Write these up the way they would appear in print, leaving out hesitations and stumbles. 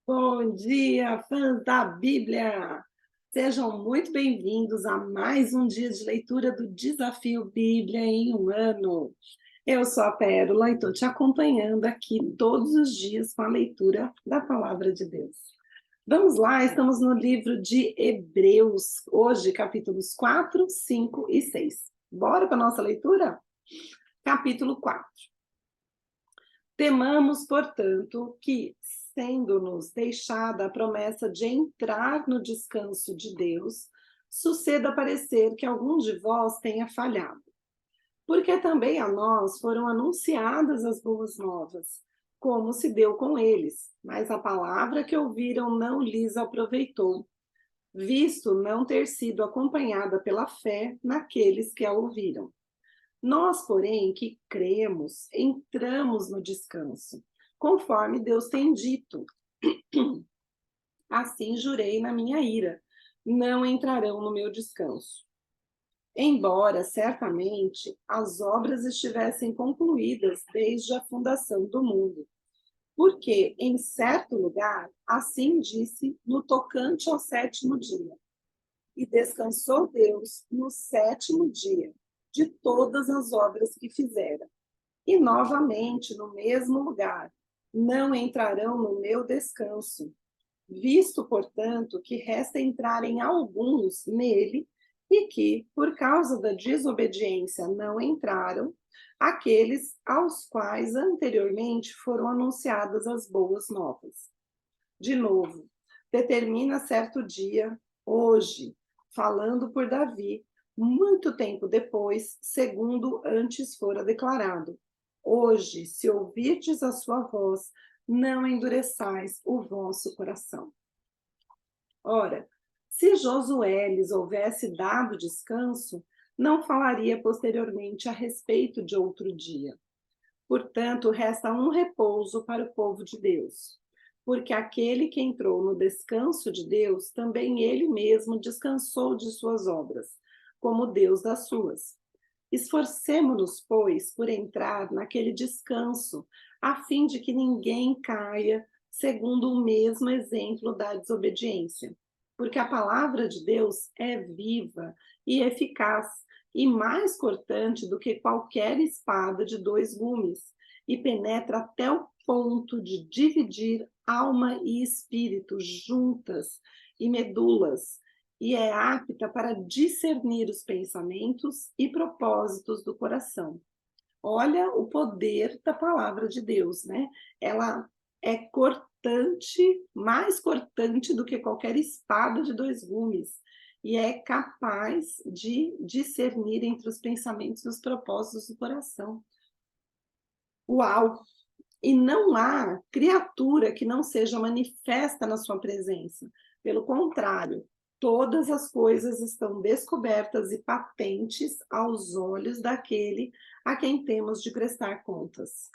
Bom dia, fãs da Bíblia! Sejam muito bem-vindos a mais um dia de leitura do Desafio Bíblia em um ano. Eu sou a Pérola e estou te acompanhando aqui todos os dias com a leitura da Palavra de Deus. Vamos lá, estamos no livro de Hebreus, hoje capítulos 4, 5 e 6. Bora para a nossa leitura? Capítulo 4. Temamos, portanto, que, sendo-nos deixada a promessa de entrar no descanso de Deus, suceda parecer que algum de vós tenha falhado. Porque também a nós foram anunciadas as boas novas, como se deu com eles, mas a palavra que ouviram não lhes aproveitou, visto não ter sido acompanhada pela fé naqueles que a ouviram. Nós, porém, que cremos, entramos no descanso, conforme Deus tem dito. Assim jurei na minha ira, não entrarão no meu descanso. Embora, certamente, as obras estivessem concluídas desde a fundação do mundo. Porque, em certo lugar, assim disse no tocante ao sétimo dia. E descansou Deus no sétimo dia de todas as obras que fizera. E novamente no mesmo lugar, não entrarão no meu descanso. Visto, portanto, que resta entrarem alguns nele, e que, por causa da desobediência, não entraram, aqueles aos quais anteriormente foram anunciadas as boas novas. De novo, determina certo dia, hoje, falando por Davi, muito tempo depois, segundo antes fora declarado. Hoje, se ouvirdes a sua voz, não endureçais o vosso coração. Ora, se Josué lhes houvesse dado descanso, não falaria posteriormente a respeito de outro dia. Portanto, resta um repouso para o povo de Deus. Porque aquele que entrou no descanso de Deus, também ele mesmo descansou de suas obras, como Deus das suas. Esforcemo-nos, pois, por entrar naquele descanso, a fim de que ninguém caia segundo o mesmo exemplo da desobediência. Porque a palavra de Deus é viva e eficaz, e mais cortante do que qualquer espada de dois gumes, e penetra até o ponto de dividir alma e espírito, juntas e medulas, e é apta para discernir os pensamentos e propósitos do coração. Olha o poder da palavra de Deus, né? Ela é cortante, mais cortante do que qualquer espada de dois gumes, e é capaz de discernir entre os pensamentos e os propósitos do coração. Uau! E não há criatura que não seja manifesta na sua presença. Pelo contrário, todas as coisas estão descobertas e patentes aos olhos daquele a quem temos de prestar contas.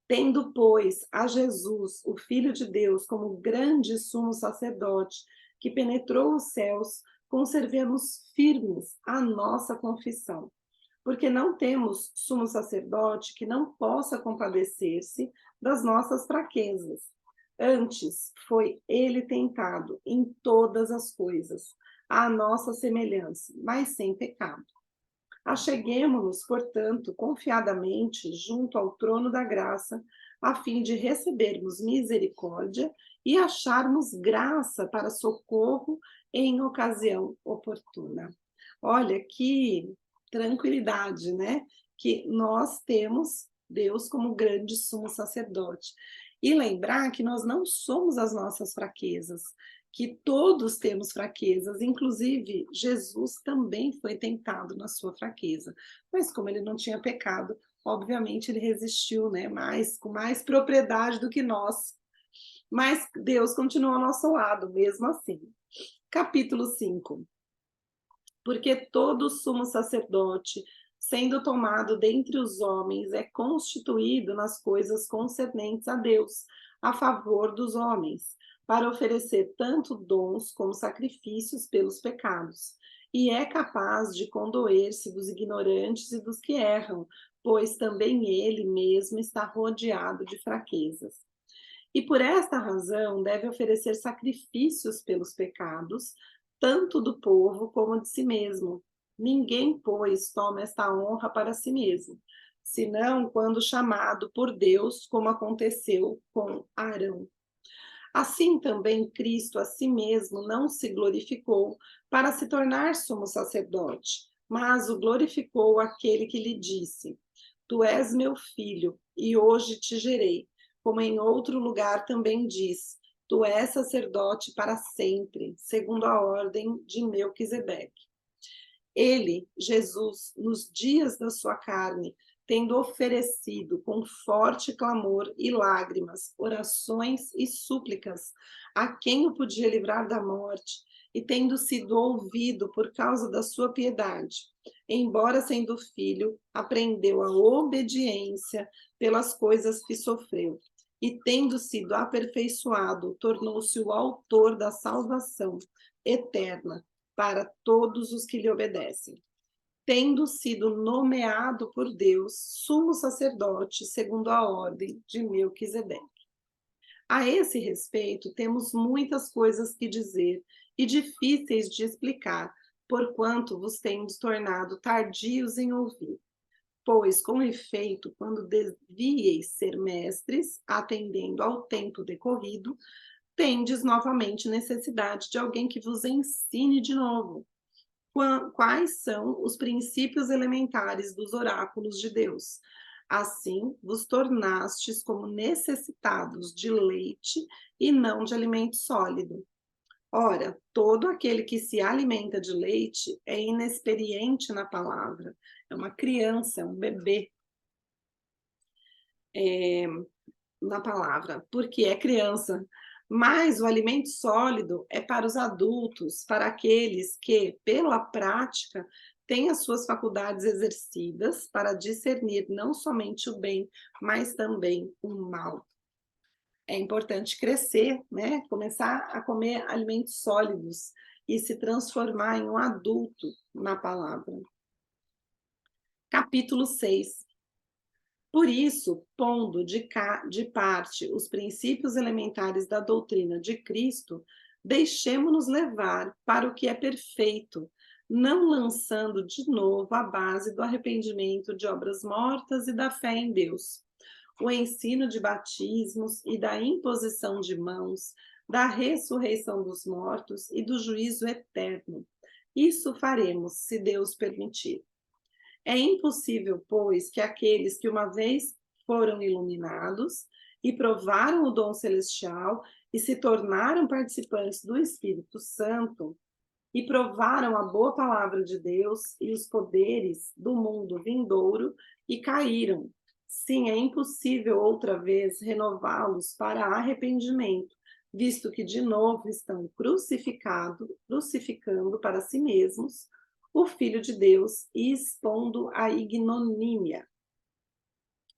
Tendo, pois, a Jesus, o Filho de Deus, como grande sumo sacerdote, que penetrou os céus, conservemos firmes a nossa confissão. Porque não temos sumo sacerdote que não possa compadecer-se das nossas fraquezas. Antes, foi ele tentado em todas as coisas, à nossa semelhança, mas sem pecado. Acheguemo-nos, portanto, confiadamente junto ao trono da graça, a fim de recebermos misericórdia e acharmos graça para socorro em ocasião oportuna. Olha que tranquilidade, né? Que nós temos Deus como grande sumo sacerdote. E lembrar que nós não somos as nossas fraquezas, que todos temos fraquezas, inclusive Jesus também foi tentado na sua fraqueza, mas como ele não tinha pecado, obviamente ele resistiu, né, com mais propriedade do que nós, mas Deus continua ao nosso lado, mesmo assim. Capítulo 5. Porque todo sumo sacerdote, sendo tomado dentre os homens, é constituído nas coisas concernentes a Deus, a favor dos homens, para oferecer tanto dons como sacrifícios pelos pecados. E é capaz de condoer-se dos ignorantes e dos que erram, pois também ele mesmo está rodeado de fraquezas. E por esta razão deve oferecer sacrifícios pelos pecados, tanto do povo como de si mesmo. Ninguém, pois, toma esta honra para si mesmo, senão quando chamado por Deus, como aconteceu com Arão. Assim também Cristo a si mesmo não se glorificou para se tornar sumo sacerdote, mas o glorificou aquele que lhe disse: Tu és meu filho, e hoje te gerei. Como em outro lugar também diz: Tu és sacerdote para sempre, segundo a ordem de Melquisedeque. Ele, Jesus, nos dias da sua carne, tendo oferecido com forte clamor e lágrimas, orações e súplicas a quem o podia livrar da morte, e tendo sido ouvido por causa da sua piedade, embora sendo filho, aprendeu a obediência pelas coisas que sofreu, e tendo sido aperfeiçoado, tornou-se o autor da salvação eterna para todos os que lhe obedecem, tendo sido nomeado por Deus sumo sacerdote segundo a ordem de Melquisedeque. A esse respeito, temos muitas coisas que dizer e difíceis de explicar, porquanto vos tendes tornado tardios em ouvir. Pois, com efeito, quando devieis ser mestres, atendendo ao tempo decorrido, tendes novamente necessidade de alguém que vos ensine de novo quais são os princípios elementares dos oráculos de Deus. Assim, vos tornastes como necessitados de leite e não de alimento sólido. Ora, todo aquele que se alimenta de leite é inexperiente na palavra, é uma criança, é um bebê na palavra, porque é criança. Mas o alimento sólido é para os adultos, para aqueles que, pela prática, têm as suas faculdades exercidas para discernir não somente o bem, mas também o mal. É importante crescer, né? Começar a comer alimentos sólidos e se transformar em um adulto na palavra. Capítulo 6. Por isso, pondo de parte os princípios elementares da doutrina de Cristo, deixemo-nos levar para o que é perfeito, não lançando de novo a base do arrependimento de obras mortas e da fé em Deus, o ensino de batismos e da imposição de mãos, da ressurreição dos mortos e do juízo eterno. Isso faremos, se Deus permitir. É impossível, pois, que aqueles que uma vez foram iluminados e provaram o dom celestial e se tornaram participantes do Espírito Santo e provaram a boa palavra de Deus e os poderes do mundo vindouro e caíram. Sim, é impossível outra vez renová-los para arrependimento, visto que de novo estão crucificando para si mesmos o Filho de Deus e expondo a ignomínia.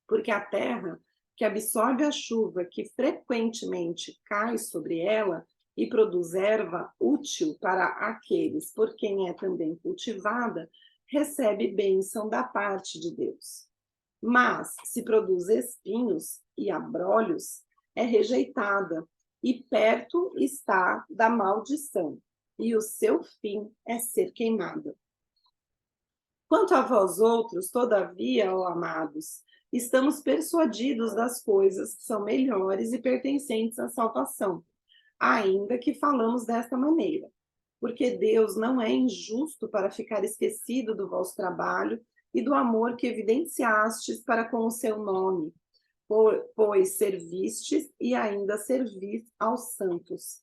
Porque a terra, que absorve a chuva que frequentemente cai sobre ela e produz erva útil para aqueles por quem é também cultivada, recebe bênção da parte de Deus. Mas, se produz espinhos e abrolhos, é rejeitada e perto está da maldição, e o seu fim é ser queimada. Quanto a vós outros, todavia, ó amados, estamos persuadidos das coisas que são melhores e pertencentes à salvação, ainda que falamos desta maneira, porque Deus não é injusto para ficar esquecido do vosso trabalho e do amor que evidenciastes para com o seu nome, pois servistes e ainda servis aos santos.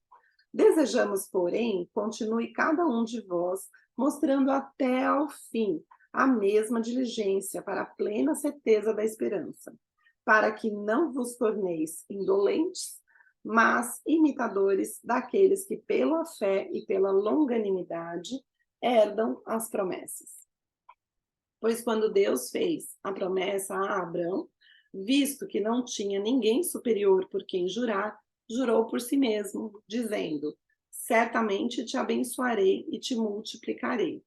Desejamos, porém, continue cada um de vós mostrando até ao fim a mesma diligência para a plena certeza da esperança, para que não vos torneis indolentes, mas imitadores daqueles que pela fé e pela longanimidade herdam as promessas. Pois quando Deus fez a promessa a Abrão, visto que não tinha ninguém superior por quem jurar, jurou por si mesmo, dizendo: certamente te abençoarei e te multiplicarei.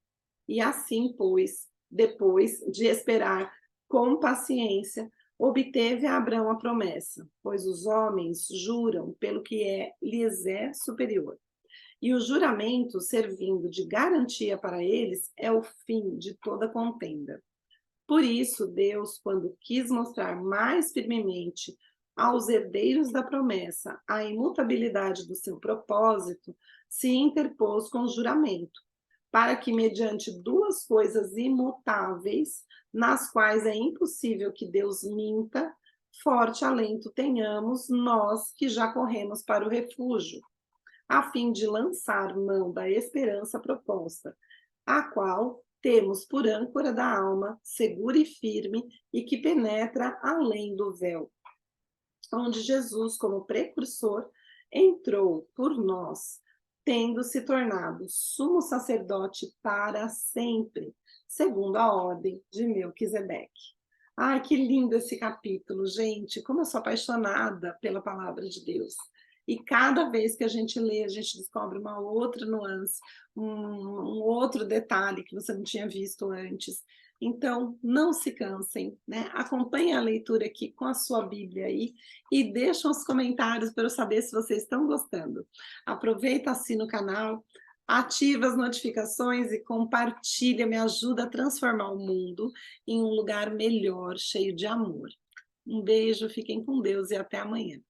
E assim, pois, depois de esperar com paciência, obteve a Abraão a promessa, pois os homens juram pelo que lhes é superior. E o juramento, servindo de garantia para eles, é o fim de toda contenda. Por isso, Deus, quando quis mostrar mais firmemente aos herdeiros da promessa a imutabilidade do seu propósito, se interpôs com juramento, para que, mediante duas coisas imutáveis, nas quais é impossível que Deus minta, forte alento tenhamos nós que já corremos para o refúgio, a fim de lançar mão da esperança proposta, a qual temos por âncora da alma, segura e firme, e que penetra além do véu, onde Jesus, como precursor, entrou por nós, tendo se tornado sumo sacerdote para sempre, segundo a ordem de Melquisedeque. Ai, que lindo esse capítulo, gente! Como eu sou apaixonada pela palavra de Deus. E cada vez que a gente lê, a gente descobre uma outra nuance, um outro detalhe que você não tinha visto antes. Então, não se cansem, né? Acompanhem a leitura aqui com a sua Bíblia aí e deixem os comentários para eu saber se vocês estão gostando. Aproveita, assina o canal, ativa as notificações e compartilha, me ajuda a transformar o mundo em um lugar melhor, cheio de amor. Um beijo, fiquem com Deus e até amanhã.